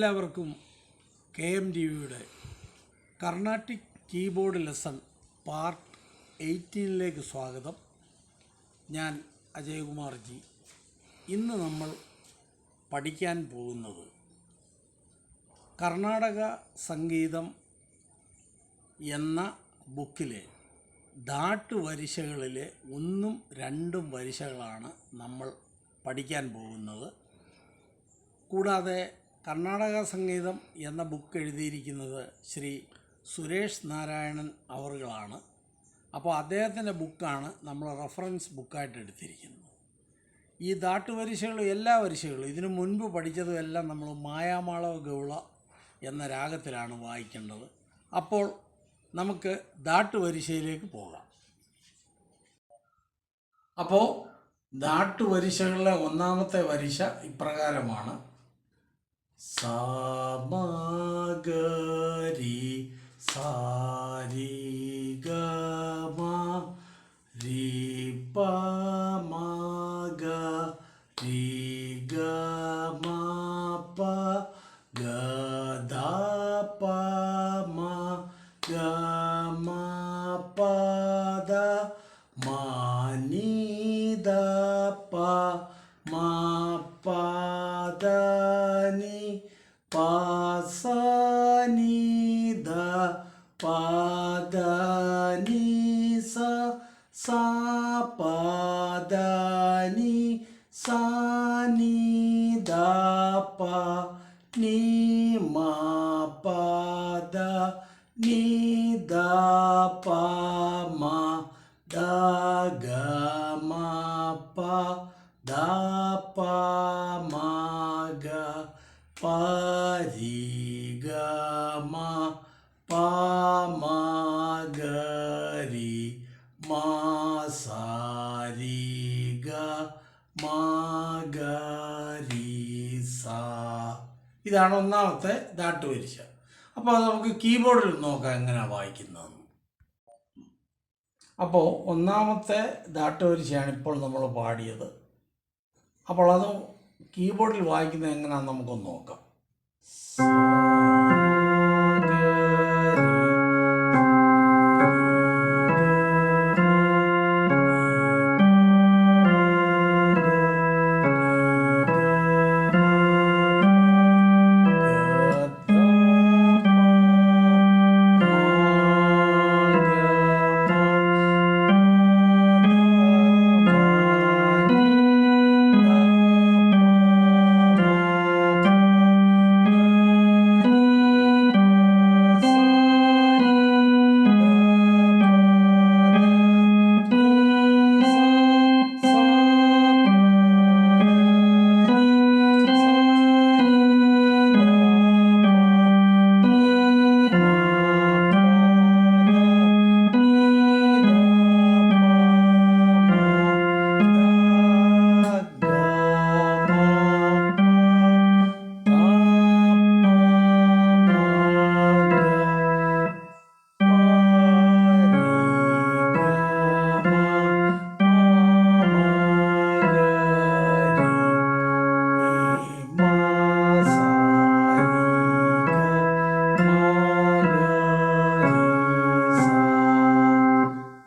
എല്ലാവർക്കും KMDVയുടെ Carnatic keyboard lesson part 18ലേക്ക് സ്വാഗതം. ഞാൻ അജയകുമാർ ജി. ഇന്ന് നമ്മൾ പഠിക്കാൻ പോകുന്നത് കർണാടക സംഗീതം എന്ന ബുക്കിലെ ദാട്ടുവരിശകളിലെ 1ഉം 2ഉം വരിശകളാണ് നമ്മൾ പഠിക്കാൻ പോകുന്നത്. കൂടാതെ കർണാടക സംഗീതം എന്ന ബുക്ക് എഴുതിയിരിക്കുന്നത് ശ്രീ സുരേഷ് നാരായണൻ അവറുകളാണ്. അപ്പോൾ അദ്ദേഹത്തിൻ്റെ ബുക്കാണ് നമ്മൾ റെഫറൻസ് ബുക്കായിട്ട് എടുത്തിരിക്കുന്നത്. ഈ ദാട്ടുവരിശകൾ എല്ലാ വരിശകളും ഇതിനു മുൻപ് പഠിച്ചതും എല്ലാം നമ്മൾ മായാമാളവ ഗൗള എന്ന രാഗത്തിലാണ് വായിക്കേണ്ടത്. അപ്പോൾ നമുക്ക് ദാട്ടുവരിശയിലേക്ക് പോകാം. അപ്പോൾ ദാട്ടുവരിശകളിലെ ഒന്നാമത്തെ വരിശ ഇപ്രകാരമാണ്: സാമഗരി സാരി ഗമ രി പമഗ രി ഗമ പ ഗദ പമ ഗമ പദ മാനി ദ പ മ പദനി പാസനി ദ പദനി സ സാ പദനി സാനി ദ പ നി മ പദ നി ദ പ മ ദ ഗ മ പ ദ പ മ ഗ പ രി ഗ മ പ മ ഗ രി മ സ രി ഗ മ ഗ രി സ. ഇതാണ് ഒന്നാമത്തെ ദാട്ടുവരിശ. അപ്പോൾ അത് നമുക്ക് കീബോർഡിൽ നോക്കാം എങ്ങനെയാണ് വായിക്കുന്നതെന്ന്. അപ്പോൾ ഒന്നാമത്തെ ദാട്ടുവരിശയാണ് ഇപ്പോൾ നമ്മൾ പാടിയത്. അപ്പോൾ അത് കീബോർഡിൽ വായിക്കുന്നത് എങ്ങനെയാണെന്ന് നമുക്കൊന്ന് നോക്കാം.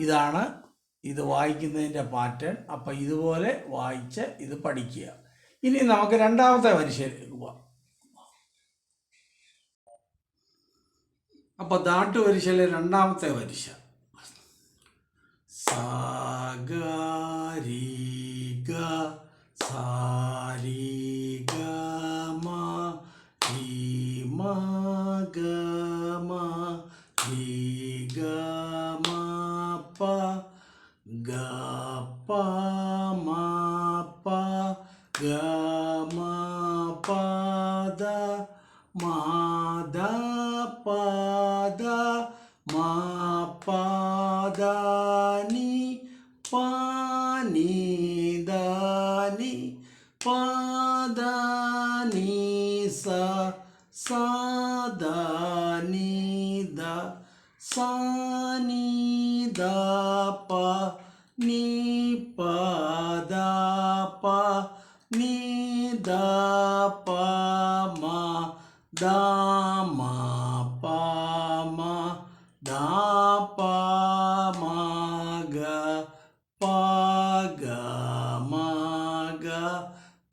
ഇതാണ് ഇത് വായിക്കുന്നതിൻ്റെ പാറ്റേൺ. അപ്പം ഇതുപോലെ വായിച്ച് ഇത് പഠിക്കുക. ഇനി നമുക്ക് രണ്ടാമത്തെ വരിശയിലേക്ക് പോവാം. അപ്പോൾ ദാട്ടുവരിശയിലെ രണ്ടാമത്തെ വരിശ സ ഗ രി ഗ സാ രി ഗ മ രി മ ഗ മ രി ഗ മ പ ഗ പ മ പ ഗ മ പ ദ മ ദ പ ദ മ പ ദ നി പ നി ദ നി പ ദ നി സ സ ദ നി ദ സ നി ദ പ നി പ ദ പ നി ദ പ മ ദാ മാ പാ മാ ദാ പാ മാ ഗ പാ ഗ മാ ഗ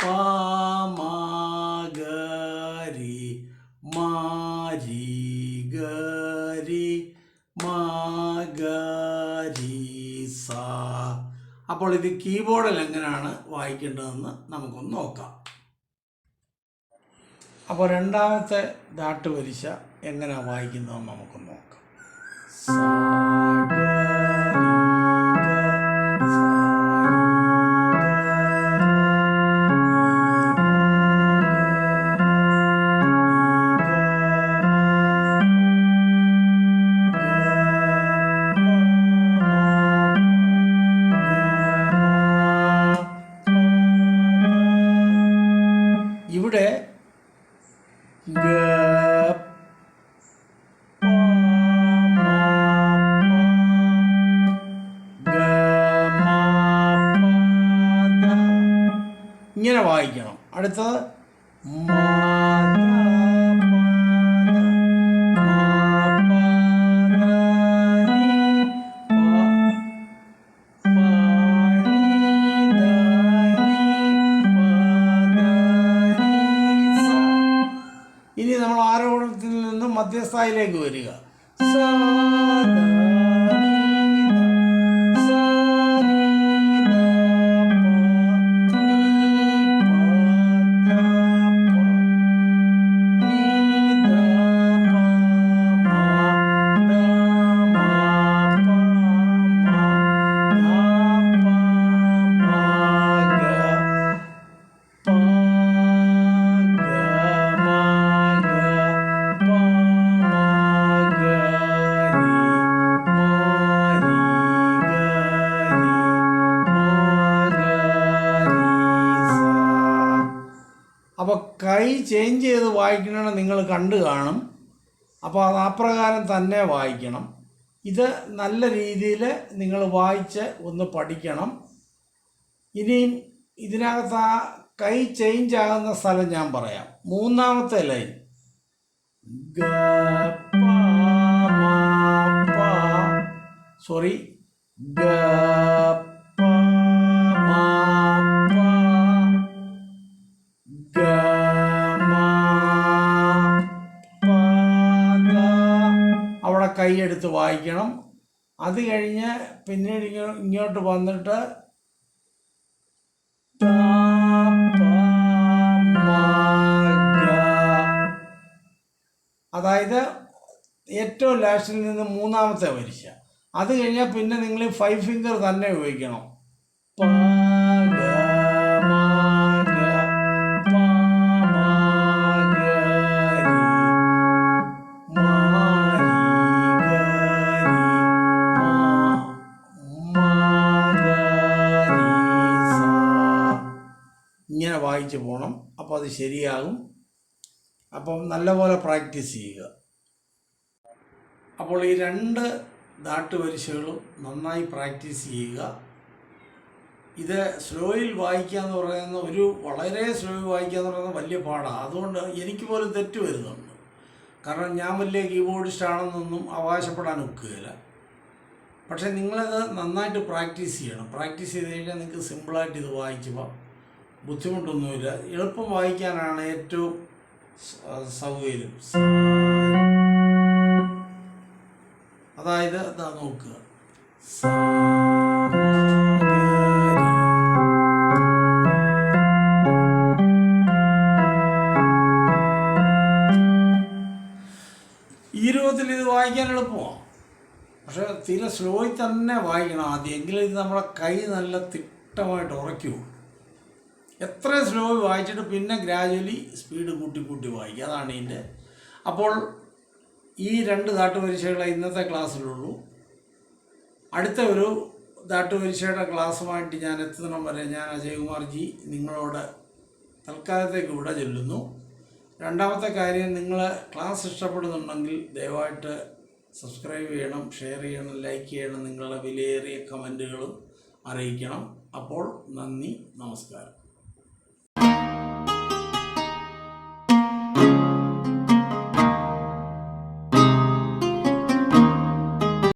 പാ മാ ഗ രി മാ രി ഗ രി മാ ഗ രി സാ. അപ്പോൾ ഇത് കീബോർഡിൽ എങ്ങനെയാണ് വായിക്കേണ്ടതെന്ന് നമുക്കൊന്ന് നോക്കാം. അപ്പോൾ രണ്ടാമത്തെ ദാട്ടുവരിശ എങ്ങനെയാണ് വായിക്കുന്നതെന്ന് നമുക്കൊന്ന് നോക്കാം. സാ ഗ രി ഗ സാ ഇവിടെ ഗ പ മ പ ഗ മ പ ദ ഇങ്ങനെ വായിക്കണം. അടുത്തത് മ ദ പ ദ മ പ ദ നി പ നി ദ നി പ ദ നി സ. ഇനി നമ്മൾ ആരോഹണത്തിൽ നിന്നും മധ്യസ്ഥായിലേക്ക് വരിക. സാ ദ നി ദ സാ നി ദ പ നി പ ദ പ നി ദ പ മ ദ മ പ മ ദ പ മ ഗ പ ഗ മ ഗ പ മ ഗ രി മ രി ഗ രി മ ഗ രി സ. അപ്പോൾ കൈ ചേഞ്ച് ചെയ്ത് വായിക്കണമെന്ന് നിങ്ങൾ കണ്ടു കാണും. അപ്പോൾ അത് അപ്രകാരം തന്നെ വായിക്കണം. ഇത് നല്ല രീതിയിൽ നിങ്ങൾ വായിച്ച് ഒന്ന് പഠിക്കണം. ഇനിയും ഇതിനകത്ത് ആ കൈ ചേഞ്ച് ആകുന്ന സ്ഥലം ഞാൻ പറയാം. മൂന്നാമത്തെ ലൈൻ ഗ പ മ പ സോറി ഗ പ മ പ ഗ മ പ ദ അവിടെ കൈയെടുത്ത് വായിക്കണം. അത് കഴിഞ്ഞ് പിന്നീട് ഇങ്ങോട്ട് വന്നിട്ട് ദ പ മ ഗ, അതായത് ഏറ്റവും ലാസ്റ്റിൽ നിന്ന് മൂന്നാമത്തെ വരിശ. അത് കഴിഞ്ഞാൽ പിന്നെ നിങ്ങൾ 5 ഫിംഗർ തന്നെ ഉപയോഗിക്കണം. പ ഗ മ ഗ പ മ ഗ രി മ രി ഗ രി മ ഗ രി സ. ഇങ്ങനെ വായിച്ചു പോകണം. അപ്പോൾ അത് ശരിയാകും. അപ്പം നല്ലപോലെ പ്രാക്ടീസ് ചെയ്യുക. അപ്പോൾ ഈ 2 ദാട്ടുവരിശകളും നന്നായി പ്രാക്ടീസ് ചെയ്യുക. ഇത് സ്ലോയിൽ വായിക്കുക എന്ന് പറയുന്ന വളരെ സ്ലോയിൽ വായിക്കുക എന്ന് പറയുന്നത് വലിയ പാടാണ്. അതുകൊണ്ട് എനിക്ക് പോലും തെറ്റ് വരുന്നുണ്ട്. കാരണം ഞാൻ വലിയ കീബോർഡിസ്റ്റ് ആണെന്നൊന്നും അവകാശപ്പെടാൻ ഒക്കുകയില്ല. പക്ഷേ നിങ്ങളത് നന്നായിട്ട് പ്രാക്ടീസ് ചെയ്യണം. പ്രാക്ടീസ് ചെയ്ത് കഴിഞ്ഞാൽ നിങ്ങൾക്ക് സിമ്പിളായിട്ട് ഇത് വായിക്കുമ്പോൾ ബുദ്ധിമുട്ടൊന്നുമില്ല. എളുപ്പം വായിക്കാനാണ് ഏറ്റവും സൗകര്യം. അതായത് ഇതാ നോക്കുക. സാ മ ഗ രി. ഈ രൂപത്തിൽ ഇത് വായിക്കാൻ എളുപ്പമാണ്. പക്ഷെ തീരെ സ്ലോയിൽ തന്നെ വായിക്കണം ആദ്യം. എങ്കിലും ഇത് നമ്മുടെ കൈ നല്ല തിട്ടമായിട്ട് ഉറയ്ക്കൂ. എത്ര സ്ലോ വായിച്ചിട്ട് പിന്നെ ഗ്രാജുവലി സ്പീഡ് കൂട്ടി കൂട്ടി വായിക്കുക. അതാണ് ഇതിൻ്റെ. അപ്പോൾ ഈ 2 ദാട്ടുപരീക്ഷകളെ ഇന്നത്തെ ക്ലാസ്സിലുള്ളൂ. അടുത്ത ഒരു ദാട്ടുപരീക്ഷയുടെ ക്ലാസ്സുമായിട്ട് ഞാൻ എത്തുന്നിടം വരെ ഞാൻ അജയ്കുമാർ ജി നിങ്ങളോട് തൽക്കാലത്തേക്ക് വിട ചൊല്ലുന്നു. രണ്ടാമത്തെ കാര്യം, നിങ്ങൾ ക്ലാസ് ഇഷ്ടപ്പെടുന്നുണ്ടെങ്കിൽ ദയവായിട്ട് സബ്സ്ക്രൈബ് ചെയ്യണം, ഷെയർ ചെയ്യണം, ലൈക്ക് ചെയ്യണം. നിങ്ങളുടെ വിലയേറിയ കമൻറ്റുകളും അറിയിക്കണം. അപ്പോൾ നന്ദി, നമസ്കാരം.